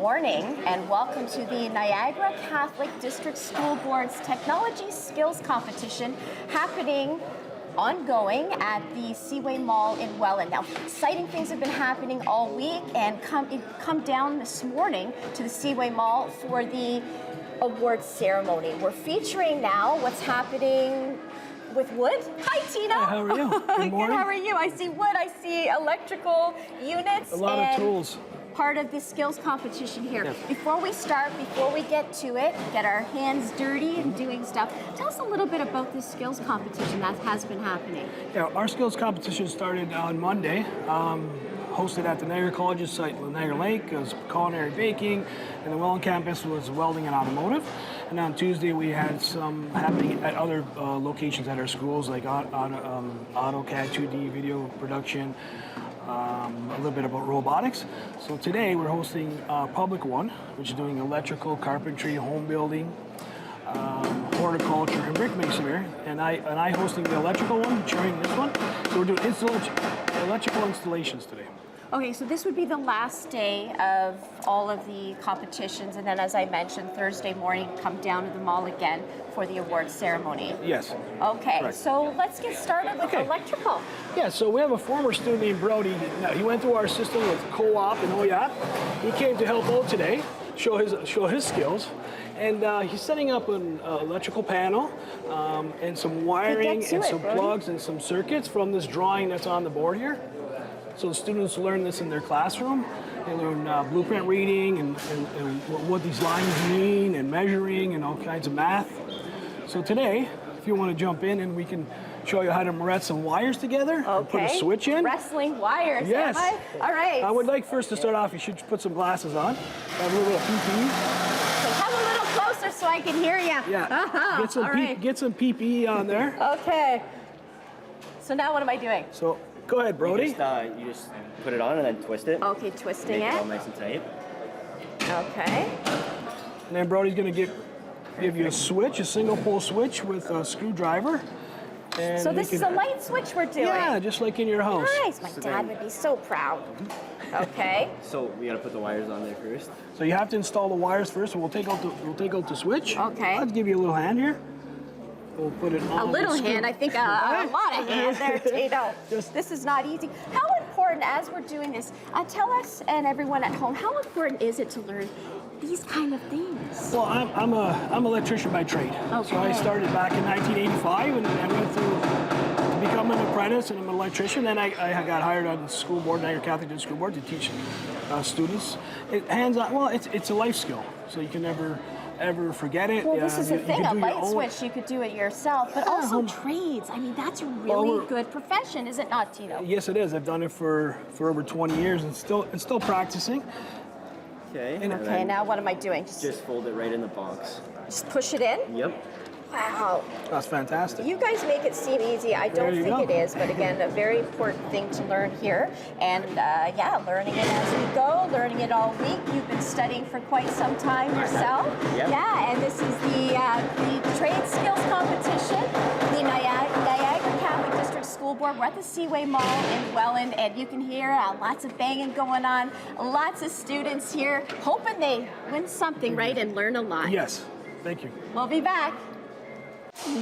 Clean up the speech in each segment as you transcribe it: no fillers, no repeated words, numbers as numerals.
morning and welcome to the Niagara Catholic District School Board's Technology Skills Competition happening ongoing at the Seaway Mall in Welland. Now, exciting things have been happening all week and come down this morning to the Seaway Mall for the awards ceremony. We're featuring now what's happening with wood. Hi, Tina. Hi, how are you? Good morning. Good, how are you? I see wood, I see electrical units. A lot of tools. Part of the skills competition here. Yeah. Before we start, before we get to it, get our hands dirty and doing stuff, tell us a little bit about this skills competition that has been happening. Yeah, our skills competition started on Monday, hosted at the Niagara College's site, Niagara Lake. It was culinary baking, and the Welland campus was welding and automotive. And on Tuesday, we had some happening at other locations at our schools, like AutoCAD 2D video production, a little bit about robotics. So today we're hosting a public one, which is doing electrical, carpentry, home building, horticulture, and brick masonry. And I hosting the electrical one, chairing this one. So we're doing electrical installations today. Okay, so this would be the last day of all of the competitions, and then as I mentioned, Thursday morning, come down to the mall again for the awards ceremony. Yes. Okay, Correct. So let's get started with electrical. Yeah, so we have a former student named Brody. He went through our system with co-op and OYAP. He came to help out today, show his skills. And he's setting up an electrical panel and some wiring and some plugs and some circuits from this drawing that's on the board here. So the students learn this in their classroom. They learn blueprint reading and what these lines mean and measuring and all kinds of math. So today, if you want to jump in and we can show you how to moret some wires together. Okay. Put a switch in. Wrestling wires, yes. am I? All right. I would like first to start off, you should put some glasses on. Have a little PPE. So come a little closer so I can hear you. Yeah. Get some PPE on there. Okay. So now what am I doing? So go ahead, Brody. You just put it on and then twist it. Okay, twisting Make it. it all nice and tight. Okay. And then Brody's going to give you a switch, a single pole switch with a screwdriver. And so this is a light switch we're doing? Yeah, just like in your house. Nice, my dad would be so proud. Okay. So we gotta put the wires on there first. So you have to install the wires first. So we'll take out the switch. Okay. I'll give you a little hand here. We'll put it on. A little hand, I think a lot of hand there, Tato. This is not easy. How important, as we're doing this, tell us and everyone at home, how important is it to learn these kind of things? Well, I'm an electrician by trade. Okay. So I started back in 1985 and I went through to become an apprentice and I'm an electrician. Then I got hired on the school board, Niagara Catholic District School Board, to teach students. Hands-on, well, it's a life skill, so you can never ever forget it. Well, this is the thing, a light switch, you could do it yourself, but also trades. I mean, that's a really good profession, is it not, Tino? Yes, it is. I've done it for over 20 years and still practicing. Okay. Okay, now what am I doing? Just fold it right in the box. Just push it in? Yep. Wow. That's fantastic. You guys make it seem easy. I don't think it is, but again, a very important thing to learn here. And yeah, learning it as we go, learning it all week. You've been studying for quite some time yourself. Yep. Yeah, and this is the trade skills competition, the Niagara Catholic District School Board. We're at the Seaway Mall in Welland, and you can hear lots of banging going on. Lots of students here hoping they win something, right, and learn a lot. Yes, thank you. We'll be back.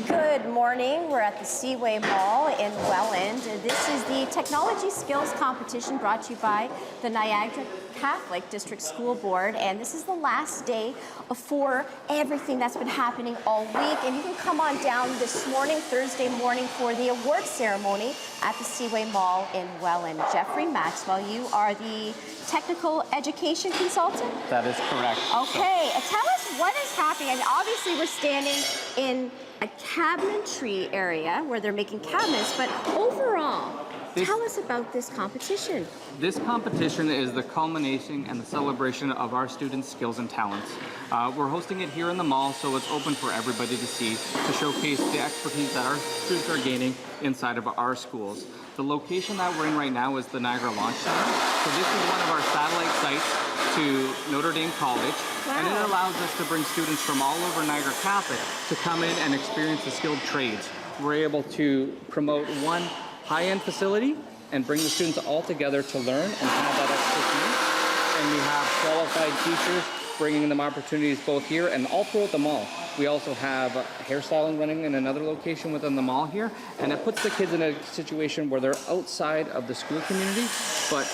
Good morning. We're at the Seaway Mall in Welland. This is the Technology Skills Competition brought to you by the Niagara Catholic District School Board, and this is the last day for everything that's been happening all week. And you can come on down this morning, Thursday morning, for the award ceremony at the Seaway Mall in Welland. Jeffrey Maxwell, you are the technical education consultant? That is correct. Okay, tell us what is happening. And obviously we're standing in a cabinetry area where they're making cabinets, but overall, tell us about this competition. This competition is the culmination and the celebration of our students' skills and talents. We're hosting it here in the mall, so it's open for everybody to see, to showcase the expertise that our students are gaining inside of our schools. The location that we're in right now is the Niagara Launch Center. So this is one of our satellite sites to Notre Dame College. Wow. And it allows us to bring students from all over Niagara Catholic to come in and experience the skilled trades. We're able to promote one high-end facility and bring the students all together to learn and have that expertise. and we have qualified teachers bringing them opportunities both here and all throughout the mall. We also have hairstyling running in another location within the mall here, and it puts the kids in a situation where they're outside of the school community, but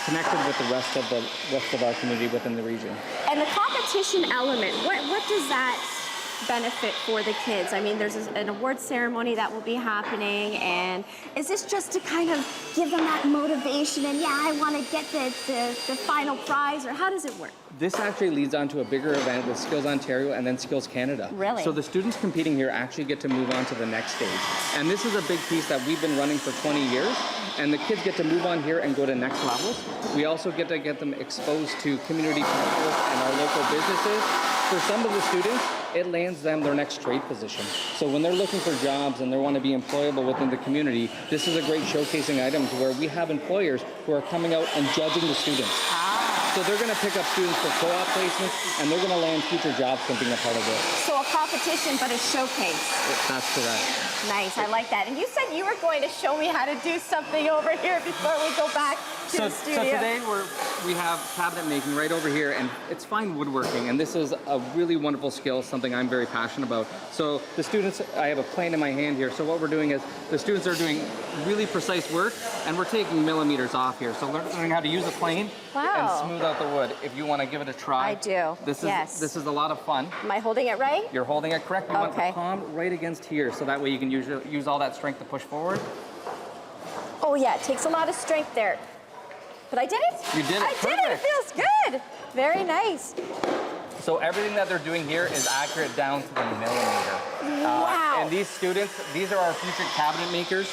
connected with the rest of our community within the region. And the competition element, what does that benefit for the kids? I mean, there's an award ceremony that will be happening, and is this just to kind of give them that motivation and, yeah, I want to get the final prize, or how does it work? This actually leads on to a bigger event with Skills Ontario and then Skills Canada. Really? So the students competing here actually get to move on to the next stage. And this is a big piece that we've been running for 20 years, and the kids get to move on here and go to next levels. We also get to get them exposed to community partners and our local businesses. For some of the students, it lands them their next trade position. So when they're looking for jobs and they want to be employable within the community, this is a great showcasing item to where we have employers who are coming out and judging the students. So they're going to pick up students for co-op placements, and they're going to land future jobs from being a part of it. So a competition, but a showcase. That's correct. Nice, I like that. And you said you were going to show me how to do something over here before we go back to the studio. So today we have cabinet making right over here, and it's fine woodworking, and this is a really wonderful skill, something I'm very passionate about. So the students, I have a plane in my hand here, so what we're doing is the students are doing really precise work, and we're taking millimeters off here. So learning how to use a plane and smooth out the wood. If you want to give it a try. I do, This is a lot of fun. Am I holding it right? You're holding it correct. You want the palm right against here, so that way you can use all that strength to push forward. Oh yeah, it takes a lot of strength there. But I did it? You did it. I did it, it feels good. Very nice. So everything that they're doing here is accurate down to the millimeter. Wow. And these students, these are our future cabinet makers.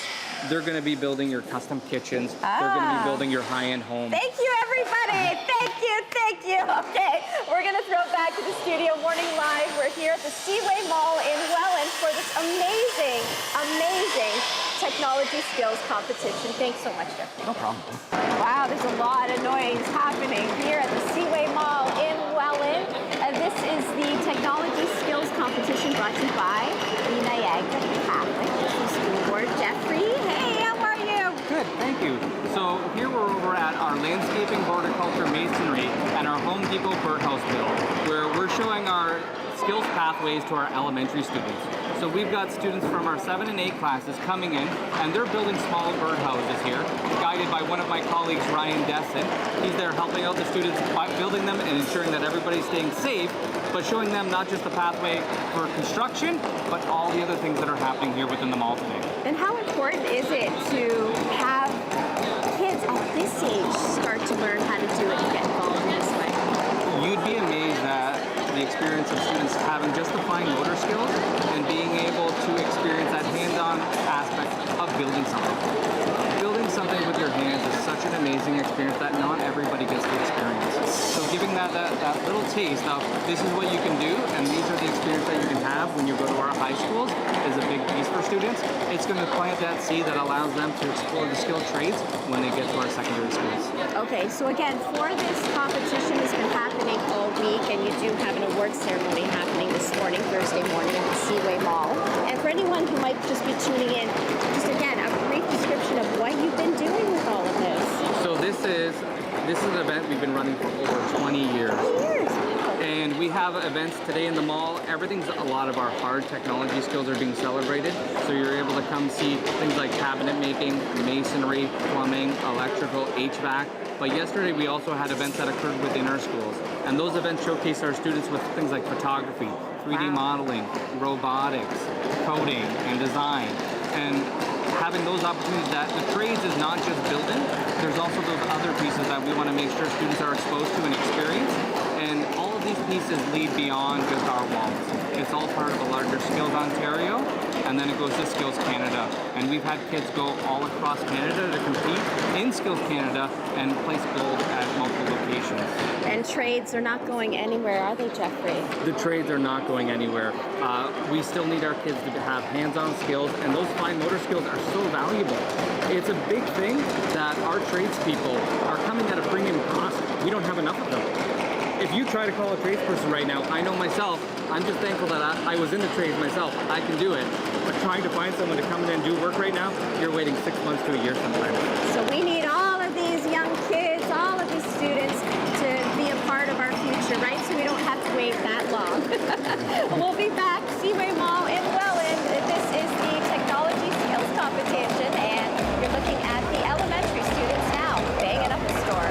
They're going to be building your custom kitchens. They're going to be building your high-end home. Thank you, everybody. Thank you, thank you. Okay, we're going to throw it back to the studio. Morning Live. We're here at the Seaway Mall in Welland for this amazing, amazing technology skills competition. Thanks so much, Jeff. No problem. Wow, there's a lot of noise happening here at the Seaway Mall in Welland. This is the technology skills competition brought to you by the Niagara Catholic School Board. Jeffrey, hey, how are you? Good, thank you. So here we're over at our landscaping, horticulture, masonry, and our Home Depot birdhouse build, where we're showing our skills pathways to our elementary students. So we've got students from our 7 and 8 classes coming in, and they're building small birdhouses here, guided by one of my colleagues, Ryan Desson. He's there helping out the students by building them and ensuring that everybody's staying safe, but showing them not just the pathway for construction, but all the other things that are happening here within the mall today. And how important is it to have kids at this age start to learn how to do it and get involved in this way? You'd be amazed at the experience of students having just the fine motor skills and being able to experience that hands-on aspect of building something. Building something with your hands is such an amazing experience that not everybody gets to experience. So giving that little taste of this is what you can do, and these are the experience that you can have when you go to our high schools is a big piece for students. It's going to plant that seed that allows them to explore the skilled trades when they get to our secondary schools. Okay, so again, for this competition has been happening all week, and you do have an award ceremony happening this morning, Thursday morning at the Seaway Mall. And for anyone who might just be tuning in, just again, a brief description of what you've been doing with all of this. So this is an event we've been running for over 20 years. 20 years. And we have events today in the mall. A lot of our hard technology skills are being celebrated. So you're able to come see things like cabinet making, masonry, plumbing, electrical, HVAC. But yesterday we also had events that occurred within our schools. And those events showcase our students with things like photography, 3D modeling, robotics, coding, and design. And having those opportunities, that the trades is not just building, there's also those other pieces that we want to make sure students are exposed to and experience. And all of these pieces lead beyond just our walls. It's all part of a larger Skills Ontario, and then it goes to Skills Canada. And we've had kids go all across Canada to compete in Skills Canada and place gold at multiple locations. And trades are not going anywhere, are they, Jeffrey? The trades are not going anywhere. We still need our kids to have hands-on skills, and those fine motor skills are so valuable. It's a big thing that our tradespeople are coming at a premium cost. We don't have enough of them. If you try to call a tradesperson right now, I know myself, I'm just thankful that I was in the trades myself. I can do it. But trying to find someone to come in and do work right now, you're waiting 6 months to a year sometimes. So we need all of these young kids, all of these students wait that long. We'll be back, Seaway Mall in Welland. This is the technology skills competition, and you're looking at the elementary students now, banging up the store.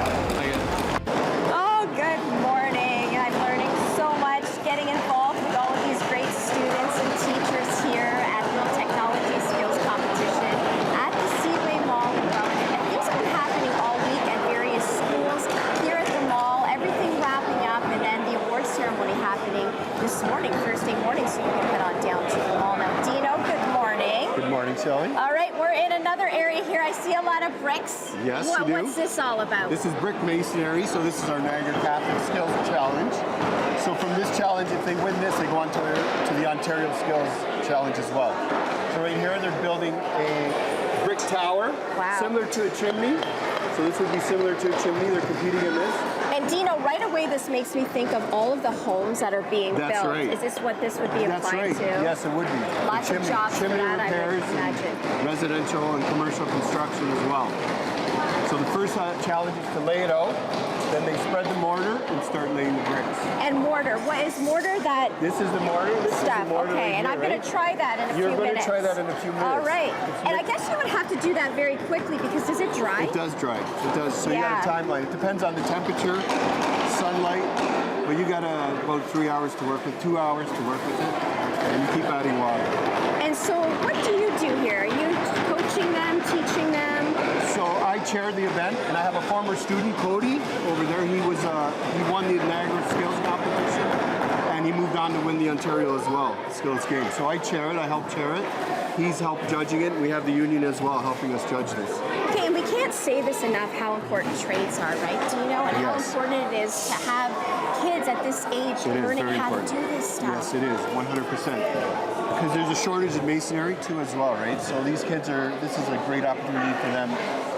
Oh, good morning. I'm learning so much, getting involved with all of these great students and teachers here at the technology skills competition at the Seaway Mall in Welland. And things have been happening all week at various schools here at the mall, everything wrapping up, and then the award ceremony happening this morning, Thursday morning, so you can head on down to the mall. Now, Dino, good morning. Good morning, Shelly. All right, we're in another area here. I see a lot of bricks. Yes, you do. What's this all about? This is brick masonry, so this is our Niagara Catholic Skills Challenge. So from this challenge, if they win this, they go on to the Ontario Skills Challenge as well. So right here, they're building a brick tower, similar to a chimney. So this would be similar to a chimney. They're competing in this. And Dino, right away, this makes me think of all of the homes that are being built. That's right. Is this what this would be That's applied right. to? Yes, it would be. Lots of jobs for chimney that, I repairs would imagine. and residential and commercial construction as well. So the first challenge is to lay it out. Then they spread the mortar and start laying the bricks. And mortar. What is mortar? That This is the mortar. This stuff. is the mortar Okay, right and here, I'm going right? to try that in a You're few going minutes. to try that in a few minutes. All right. It's And I guess you would have to do that very quickly because does it dry? It does dry. It does. So you Yeah. got a timeline. It depends on the temperature, sunlight, but you got about 3 hours to work with, 2 hours to work with it, and you keep adding water. And so what do you do here? Are you coaching them, teaching them? So I chair the event, and I have a former student, Cody, over there. He won the Niagara Skills Competition, and he moved on to win the Ontario as well, Skills Game. So I chair it. I help chair it. He's helped judging it. We have the union as well helping us judge this. Okay, and we can't say this enough how important trades are, right, Dino? And how Yes. important it is to have kids at this age It is learning very how important. to do this stuff. Yes, it is, 100%. Because there's a shortage in masonry too as well, right? So these kids this is a great opportunity for them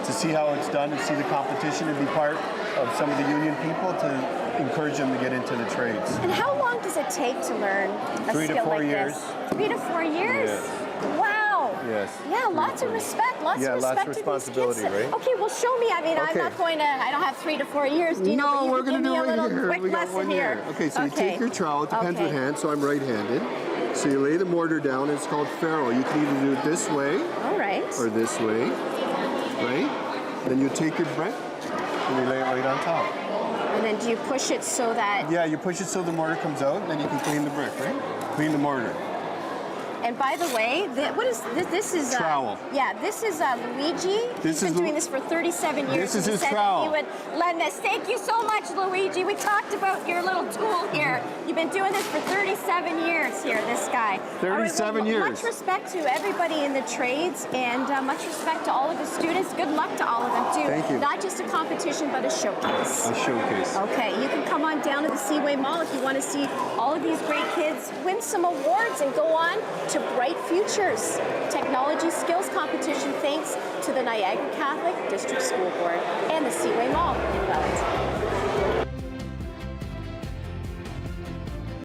to see how it's done and see the competition and be part of some of the union people to encourage them to get into the trades. And how long does it take to learn a 3 to skill 4 like years. this? 3 to 4 years? Yes. Wow. Yes. Yeah, lots of respect. Lots Yeah, of lots respect of to these responsibility, kids. right? Okay, well, show me. I mean, I'm Okay. not going to, I don't have 3 to 4 years, Dino, but you we're can give going to me do a it little here. quick We got lesson 1 year. here. Okay, so you take your trowel. It depends what hand. So I'm right-handed. So you lay the mortar down. It's called ferrule. You can either do it this way All right. or this way, right? Then you take your brick and you lay it right on top. And then do you push it so that... Yeah, you push it so the mortar comes out, and then you can clean the brick, right? Clean the mortar. And by the way, what is this? This is Trowel. Yeah, this is Luigi. This He's is been doing this for 37 years. This is He his said that trowel. He would lend this. Thank you so much, Luigi. We talked about your little tool here. You've been doing this for 37 years here, this guy. 37 years. Much respect to everybody in the trades, and much respect to all of the students. Good luck to all of them, too. Thank you. Not just a competition, but a showcase. A showcase. Okay, you can come on down to the Seaway Mall if you want to see all of these great kids win some awards and go on to bright futures. Technology skills competition thanks to the Niagara Catholic District School Board and the Seaway Mall in Welland.